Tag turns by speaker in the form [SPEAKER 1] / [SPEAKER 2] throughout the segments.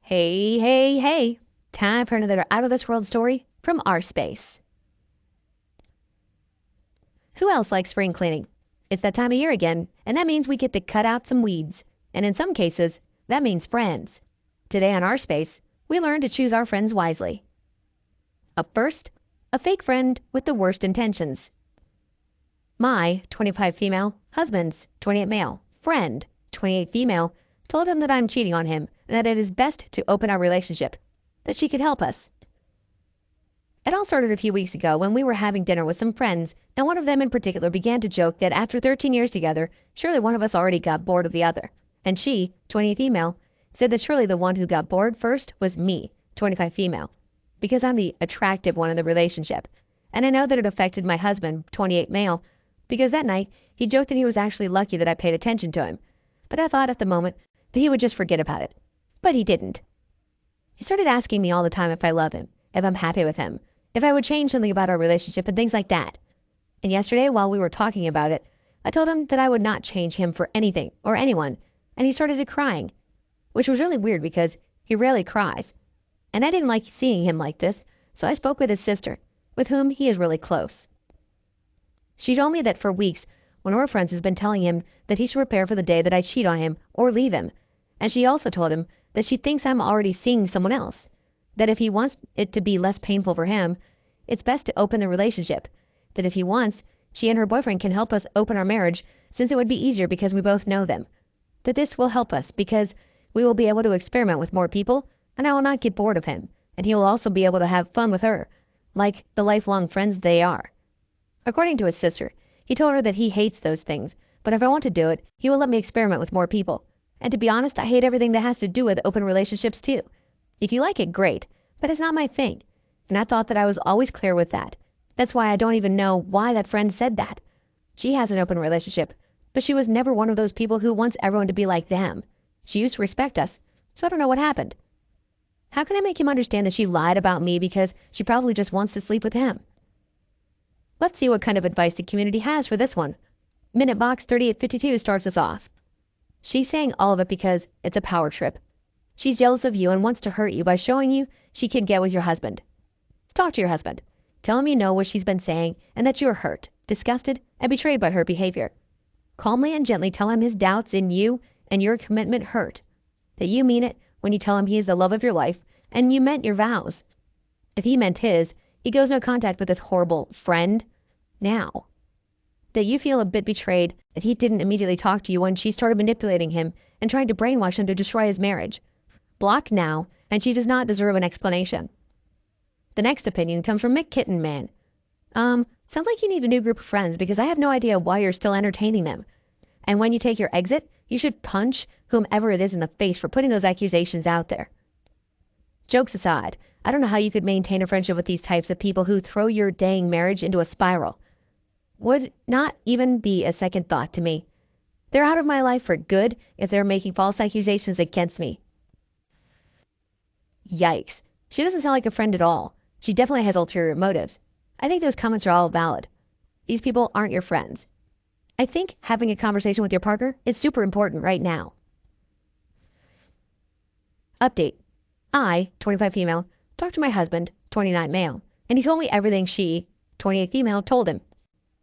[SPEAKER 1] Hey, hey, hey. Time for another out of this world story from our space. Who else likes spring cleaning? It's that time of year again, and that means we get to cut out some weeds. And in some cases, that means friends. Today on our space, we learn to choose our friends wisely. Up first, a fake friend with the worst intentions. My 25 female husband's 28 male friend, 28 female, told him that I'm cheating on him and that it is best to open our relationship, that she could help us. It all started a few weeks ago when we were having dinner with some friends, and one of them in particular began to joke that after 13 years together, surely one of us already got bored of the other. And she, 28 female, said that surely the one who got bored first was me, 25 female, because I'm the attractive one in the relationship. And I know that it affected my husband, 28 male, because that night he joked that he was actually lucky that I paid attention to him. But I thought at the moment that he would just forget about it. But he didn't. He started asking me all the time if I love him, if I'm happy with him, if I would change something about our relationship and things like that. And yesterday, while we were talking about it, I told him that I would not change him for anything or anyone, and he started crying, which was really weird because he rarely cries. And I didn't like seeing him like this, so I spoke with his sister, with whom he is really close. She told me that for weeks, one of her friends has been telling him that he should prepare for the day that I cheat on him or leave him. And she also told him that she thinks I'm already seeing someone else, that if he wants it to be less painful for him, it's best to open the relationship, that if he wants, she and her boyfriend can help us open our marriage since it would be easier because we both know them, that this will help us because we will be able to experiment with more people and I will not get bored of him, and he will also be able to have fun with her, like the lifelong friends they are. According to his sister, he told her that he hates those things, but if I want to do it, he will let me experiment with more people. And to be honest, I hate everything that has to do with open relationships too. If you like it, great, but it's not my thing. And I thought that I was always clear with that. That's why I don't even know why that friend said that. She has an open relationship, but she was never one of those people who wants everyone to be like them. She used to respect us, so I don't know what happened. How can I make him understand that she lied about me because she probably just wants to sleep with him? Let's see what kind of advice the community has for this one. Minute Box 3852 starts us off. She's saying all of it because it's a power trip. She's jealous of you and wants to hurt you by showing you she can get with your husband. Talk to your husband. Tell him you know what she's been saying and that you're hurt, disgusted, and betrayed by her behavior. Calmly and gently tell him his doubts in you and your commitment hurt. That you mean it when you tell him he is the love of your life and you meant your vows. If he meant his, he goes no contact with this horrible friend now. That you feel a bit betrayed that he didn't immediately talk to you when she started manipulating him and trying to brainwash him to destroy his marriage. Block now, and she does not deserve an explanation. The next opinion comes from Mick Kitten Man. Sounds like you need a new group of friends because I have no idea why you're still entertaining them. And when you take your exit, you should punch whomever it is in the face for putting those accusations out there. Jokes aside, I don't know how you could maintain a friendship with these types of people who throw your dang marriage into a spiral. Would not even be a second thought to me. They're out of my life for good if they're making false accusations against me. Yikes. She doesn't sound like a friend at all. She definitely has ulterior motives. I think those comments are all valid. These people aren't your friends. I think having a conversation with your partner is super important right now. Update. I, 25 female, talked to my husband, 29 male, and he told me everything she, 28 female, told him.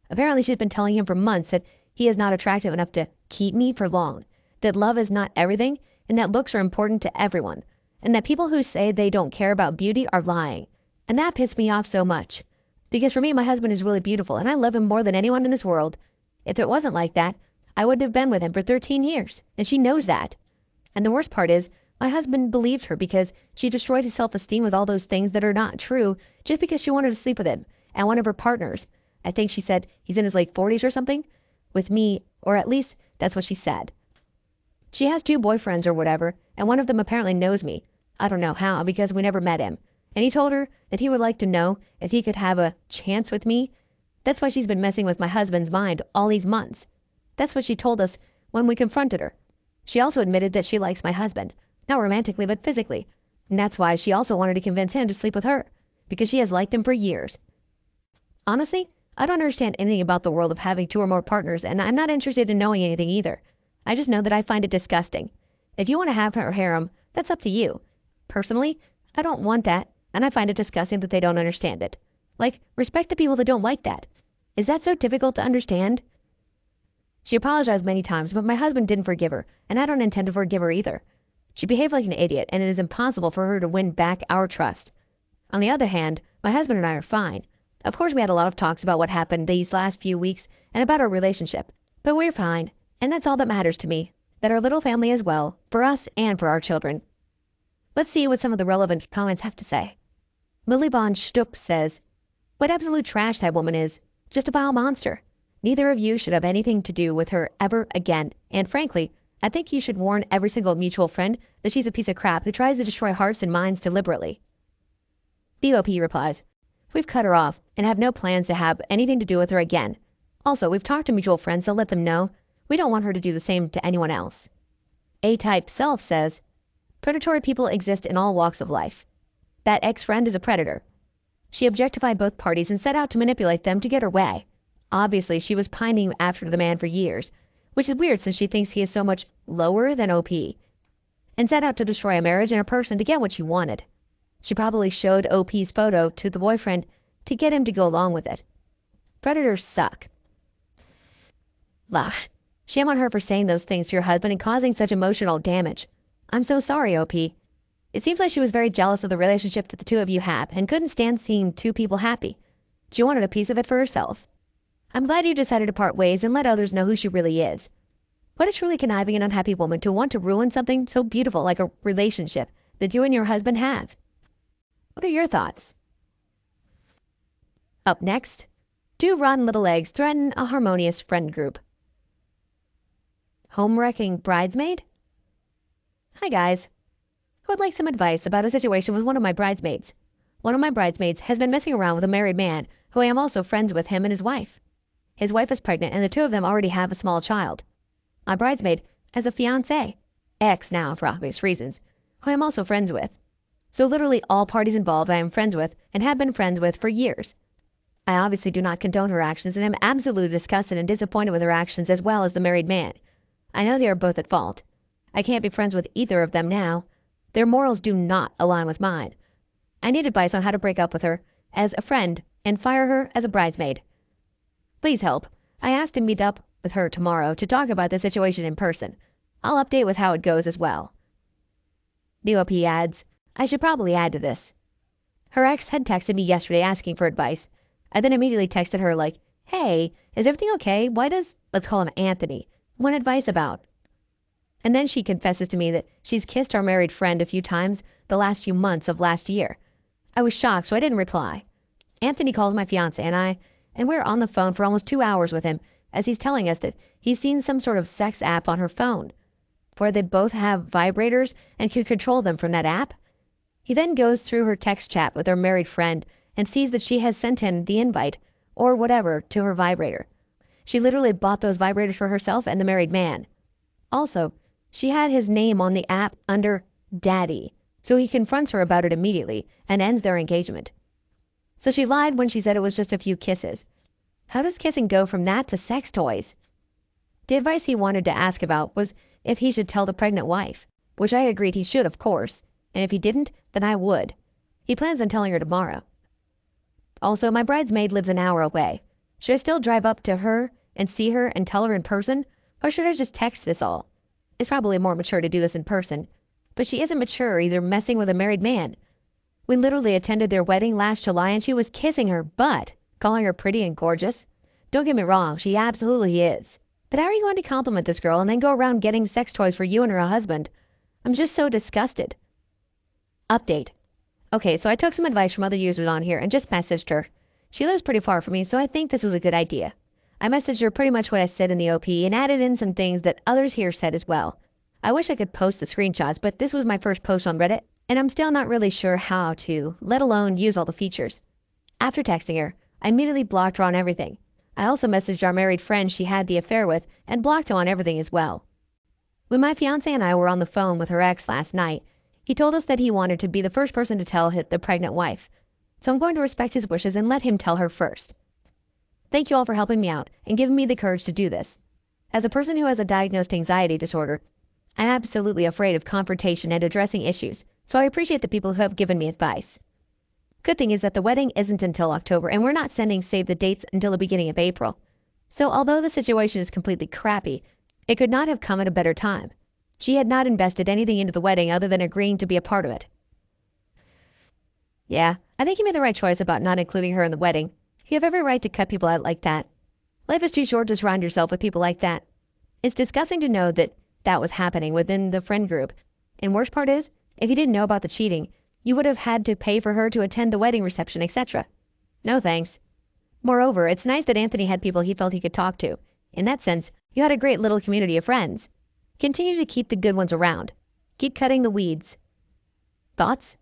[SPEAKER 1] Apparently she's been telling him for months that he is not attractive enough to keep me for long, that love is not everything, and that looks are important to everyone, and that people who say they don't care about beauty are lying. And that pissed me off so much. Because for me, my husband is really beautiful, and I love him more than anyone in this world. If it wasn't like that, I wouldn't have been with him for 13 years, and she knows that. And the worst part is, my husband believed her because she destroyed his self-esteem with all those things that are not true just because she wanted to sleep with him and one of her partners. I think she said he's in his late 40s or something, with me, or at least that's what she said. She has 2 boyfriends or whatever, and one of them apparently knows me. I don't know how because we never met him. And he told her that he would like to know if he could have a chance with me. That's why she's been messing with my husband's mind all these months. That's what she told us when we confronted her. She also admitted that she likes my husband, not romantically but physically. And that's why she also wanted to convince him to sleep with her, because she has liked him for years. Honestly, I don't understand anything about the world of having 2 or more partners, and I'm not interested in knowing anything either. I just know that I find it disgusting. If you want to have her harem, that's up to you. Personally, I don't want that, and I find it disgusting that they don't understand it. Like, respect the people that don't like that. Is that so difficult to understand? She apologized many times, but my husband didn't forgive her, and I don't intend to forgive her either. She behaved like an idiot, and it is impossible for her to win back our trust. On the other hand, my husband and I are fine. Of course, we had a lot of talks about what happened these last few weeks and about our relationship, but we're fine, and that's all that matters to me, that our little family is well, for us and for our children. Let's see what some of the relevant comments have to say. Millibon Stupp says, "What absolute trash that woman is. Just a vile monster. Neither of you should have anything to do with her ever again, and frankly, I think you should warn every single mutual friend that she's a piece of crap who tries to destroy hearts and minds deliberately." DOP replies, "We've cut her off and have no plans to have anything to do with her again. Also, we've talked to mutual friends to let them know we don't want her to do the same to anyone else." A-Type Self says, "Predatory people exist in all walks of life. That ex-friend is a predator. She objectified both parties and set out to manipulate them to get her way. Obviously, she was pining after the man for years, which is weird since she thinks he is so much lower than OP, and set out to destroy a marriage and a person to get what she wanted. She probably showed OP's photo to the boyfriend to get him to go along with it. Predators suck." Ugh. Shame on her for saying those things to your husband and causing such emotional damage. I'm so sorry, OP. It seems like she was very jealous of the relationship that the two of you have and couldn't stand seeing two people happy. She wanted a piece of it for herself. I'm glad you decided to part ways and let others know who she really is. What a truly conniving and unhappy woman to want to ruin something so beautiful like a relationship that you and your husband have. What are your thoughts? Up next, 2 rotten little eggs threaten a harmonious friend group. Home-wrecking bridesmaid? Hi guys. I would like some advice about a situation with one of my bridesmaids. One of my bridesmaids has been messing around with a married man who I am also friends with, him and his wife. His wife is pregnant and the two of them already have a small child. My bridesmaid has a fiancé, ex now for obvious reasons, who I am also friends with. So literally all parties involved I am friends with and have been friends with for years. I obviously do not condone her actions and am absolutely disgusted and disappointed with her actions as well as the married man. I know they are both at fault. I can't be friends with either of them now. Their morals do not align with mine. I need advice on how to break up with her as a friend and fire her as a bridesmaid. Please help. I asked to meet up with her tomorrow to talk about the situation in person. I'll update with how it goes as well." The OP adds, "I should probably add to this. Her ex had texted me yesterday asking for advice. I then immediately texted her like, hey, is everything okay? Why does, let's call him Anthony, want advice about?" And then she confesses to me that she's kissed our married friend a few times the last few months of last year. I was shocked, so I didn't reply. Anthony calls my fiance and we're on the phone for almost 2 hours with him as he's telling us that he's seen some sort of sex app on her phone, where they both have vibrators and can control them from that app. He then goes through her text chat with her married friend and sees that she has sent him the invite, or whatever, to her vibrator. She literally bought those vibrators for herself and the married man. Also, she had his name on the app under Daddy, so he confronts her about it immediately and ends their engagement. So she lied when she said it was just a few kisses. How does kissing go from that to sex toys? The advice he wanted to ask about was if he should tell the pregnant wife, which I agreed he should, of course, and if he didn't, then I would. He plans on telling her tomorrow. Also, my bridesmaid lives an hour away. Should I still drive up to her and see her and tell her in person, or should I just text this all? It's probably more mature to do this in person, but she isn't mature either, messing with a married man. We literally attended their wedding last July and she was kissing her butt, calling her pretty and gorgeous. Don't get me wrong, she absolutely is. But how are you going to compliment this girl and then go around getting sex toys for you and her husband? I'm just so disgusted. Update. Okay, so I took some advice from other users on here and just messaged her. She lives pretty far from me, so I think this was a good idea. I messaged her pretty much what I said in the OP and added in some things that others here said as well. I wish I could post the screenshots, but this was my first post on Reddit, and I'm still not really sure how to, let alone use all the features. After texting her, I immediately blocked her on everything. I also messaged our married friend she had the affair with and blocked him on everything as well. When my fiance and I were on the phone with her ex last night, he told us that he wanted to be the first person to tell the pregnant wife. So I'm going to respect his wishes and let him tell her first. Thank you all for helping me out and giving me the courage to do this. As a person who has a diagnosed anxiety disorder, I'm absolutely afraid of confrontation and addressing issues, So I appreciate the people who have given me advice. Good thing is that the wedding isn't until October, and we're not sending save the dates until the beginning of April. So although the situation is completely crappy, it could not have come at a better time. She had not invested anything into the wedding other than agreeing to be a part of it. Yeah, I think you made the right choice about not including her in the wedding. You have every right to cut people out like that. Life is too short to surround yourself with people like that. It's disgusting to know that that was happening within the friend group. And worst part is, if you didn't know about the cheating, you would have had to pay for her to attend the wedding reception, etc. No thanks. Moreover, it's nice that Anthony had people he felt he could talk to. In that sense, you had a great little community of friends. Continue to keep the good ones around. Keep cutting the weeds. Thoughts?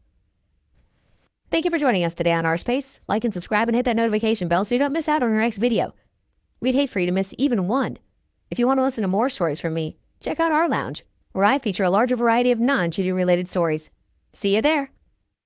[SPEAKER 1] Thank you for joining us today on Our Space. Like and subscribe and hit that notification bell so you don't miss out on our next video. We'd hate for you to miss even one. If you want to listen to more stories from me, check out our lounge, where I feature a larger variety of non-cheating related stories. See you there.